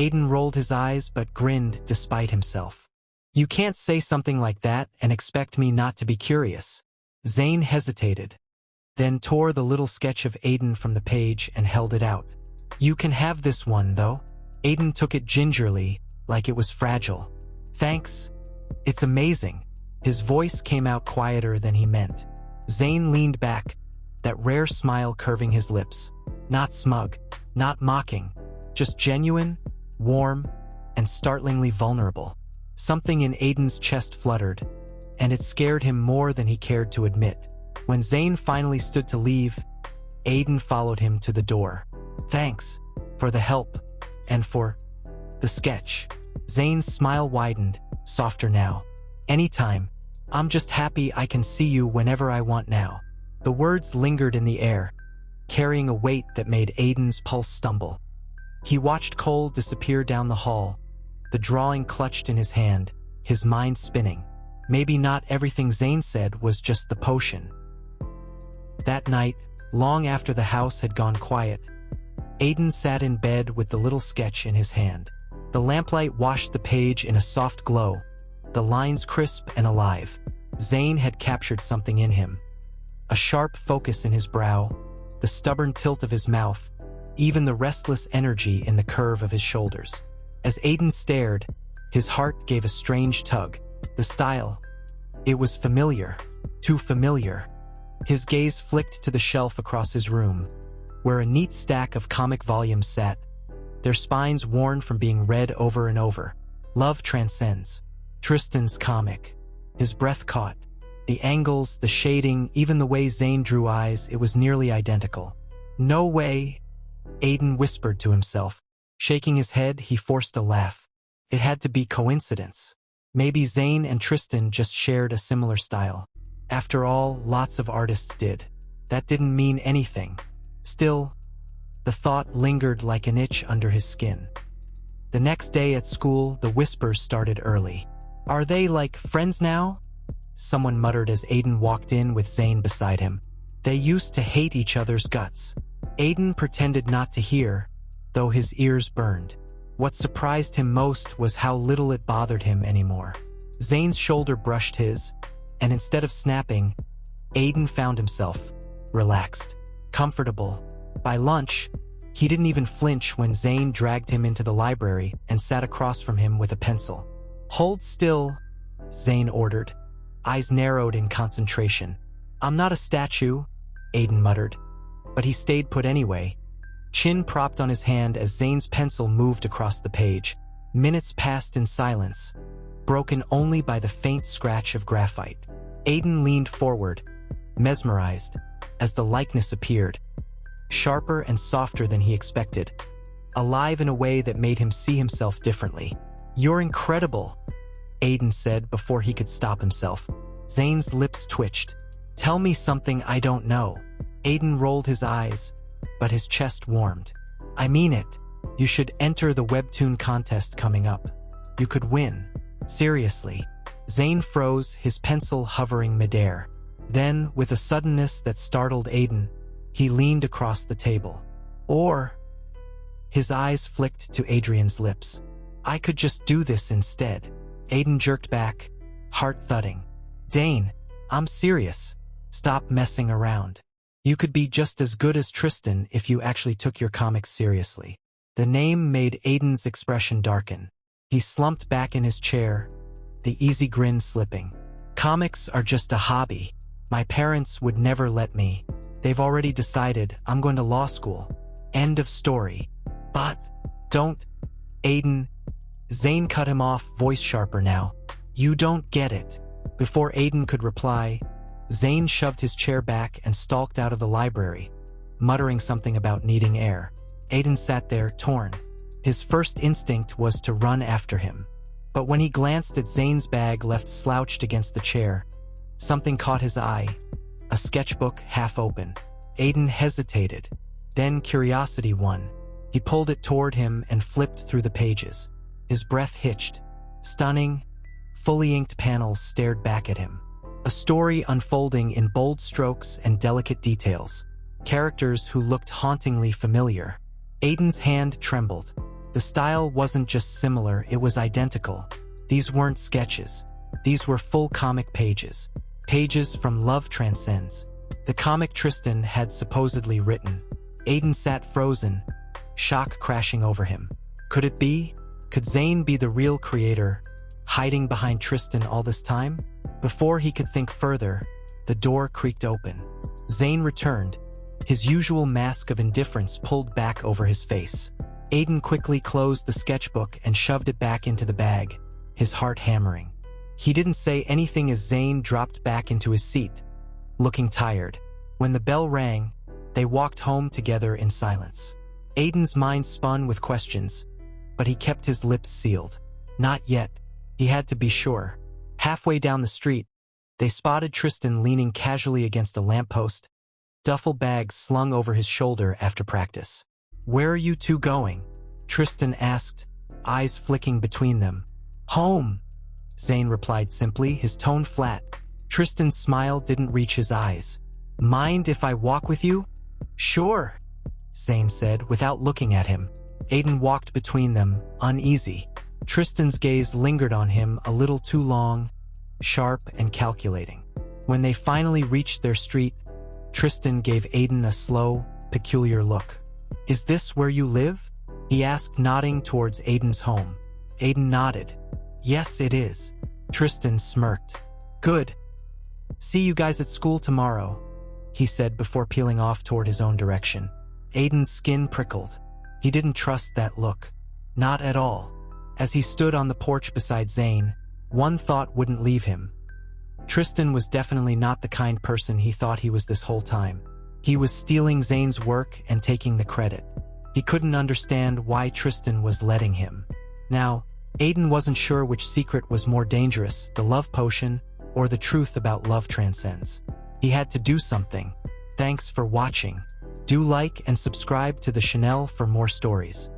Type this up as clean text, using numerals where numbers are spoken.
Aiden rolled his eyes but grinned despite himself. You can't say something like that and expect me not to be curious. Zane hesitated, then tore the little sketch of Aiden from the page and held it out. You can have this one, though. Aiden took it gingerly, like it was fragile. Thanks. It's amazing. His voice came out quieter than he meant. Zane leaned back, that rare smile curving his lips. Not smug, not mocking, just genuine, warm, and startlingly vulnerable. Something in Aiden's chest fluttered, and it scared him more than he cared to admit. When Zane finally stood to leave, Aiden followed him to the door. Thanks for the help and for the sketch. Zane's smile widened, softer now. Anytime. I'm just happy I can see you whenever I want now. The words lingered in the air, carrying a weight that made Aiden's pulse stumble. He watched Cole disappear down the hall, the drawing clutched in his hand, his mind spinning. Maybe not everything Zane said was just the potion. That night, long after the house had gone quiet, Aiden sat in bed with the little sketch in his hand. The lamplight washed the page in a soft glow, the lines crisp and alive. Zane had captured something in him. A sharp focus in his brow, the stubborn tilt of his mouth, even the restless energy in the curve of his shoulders. As Aiden stared, his heart gave a strange tug. The style. It was familiar. Too familiar. His gaze flicked to the shelf across his room, where a neat stack of comic volumes sat, their spines worn from being read over and over. Love Transcends. Tristan's comic. His breath caught. The angles, the shading, even the way Zane drew eyes, it was nearly identical. No way, Aiden whispered to himself. Shaking his head, he forced a laugh. It had to be coincidence. Maybe Zane and Tristan just shared a similar style. After all, lots of artists did. That didn't mean anything. Still, the thought lingered like an itch under his skin. The next day at school, the whispers started early. Are they like friends now? Someone muttered as Aiden walked in with Zane beside him. They used to hate each other's guts. Aiden pretended not to hear, though his ears burned. What surprised him most was how little it bothered him anymore. Zane's shoulder brushed his, and instead of snapping, Aiden found himself relaxed, comfortable. By lunch, he didn't even flinch when Zane dragged him into the library and sat across from him with a pencil. Hold still, Zane ordered, eyes narrowed in concentration. I'm not a statue, Aiden muttered, but he stayed put anyway, chin propped on his hand as Zane's pencil moved across the page. Minutes passed in silence, broken only by the faint scratch of graphite. Aiden leaned forward, mesmerized, as the likeness appeared, sharper and softer than he expected, alive in a way that made him see himself differently. You're incredible, Aiden said before he could stop himself. Zane's lips twitched. Tell me something I don't know. Aiden rolled his eyes, but his chest warmed. I mean it. You should enter the webtoon contest coming up. You could win. Seriously. Zane froze, his pencil hovering midair. Then, with a suddenness that startled Aiden, he leaned across the table. Or, his eyes flicked to Adrien's lips. I could just do this instead. Aiden jerked back, heart thudding. Dane, I'm serious. Stop messing around. You could be just as good as Tristan if you actually took your comics seriously. The name made Aiden's expression darken. He slumped back in his chair, the easy grin slipping. Comics are just a hobby. My parents would never let me. They've already decided I'm going to law school. End of story. But, don't, Aiden. Zane cut him off, voice sharper now. You don't get it. Before Aiden could reply, Zane shoved his chair back and stalked out of the library, muttering something about needing air. Aiden sat there, torn. His first instinct was to run after him. But when he glanced at Zane's bag left slouched against the chair, something caught his eye, a sketchbook half open. Aiden hesitated. Then curiosity won. He pulled it toward him and flipped through the pages. His breath hitched. Stunning, fully inked panels stared back at him. A story unfolding in bold strokes and delicate details. Characters who looked hauntingly familiar. Aiden's hand trembled. The style wasn't just similar, it was identical. These weren't sketches. These were full comic pages. Pages from Love Transcends, the comic Tristan had supposedly written. Aiden sat frozen, shock crashing over him. Could it be? Could Zane be the real creator, hiding behind Tristan all this time? Before he could think further, the door creaked open. Zane returned, his usual mask of indifference pulled back over his face. Aiden quickly closed the sketchbook and shoved it back into the bag, his heart hammering. He didn't say anything as Zane dropped back into his seat, looking tired. When the bell rang, they walked home together in silence. Aiden's mind spun with questions, but he kept his lips sealed. Not yet. He had to be sure. Halfway down the street, they spotted Tristan leaning casually against a lamppost, duffel bag slung over his shoulder after practice. "Where are you two going?" Tristan asked, eyes flicking between them. "Home," Zane replied simply, his tone flat. Tristan's smile didn't reach his eyes. "Mind if I walk with you?" "Sure," Zane said without looking at him. Aiden walked between them, uneasy. Tristan's gaze lingered on him a little too long, sharp and calculating. When they finally reached their street, Tristan gave Aiden a slow, peculiar look. "Is this where you live?" he asked, nodding towards Aiden's home. Aiden nodded. "Yes, it is." Tristan smirked. "Good. See you guys at school tomorrow," he said before peeling off toward his own direction. Aiden's skin prickled. He didn't trust that look. Not at all. As he stood on the porch beside Zane, one thought wouldn't leave him. Tristan was definitely not the kind person he thought he was this whole time. He was stealing Zane's work and taking the credit. He couldn't understand why Tristan was letting him. Now, Aiden wasn't sure which secret was more dangerous, the love potion or the truth about Love Transcends. He had to do something. Thanks for watching. Do like and subscribe to the channel for more stories.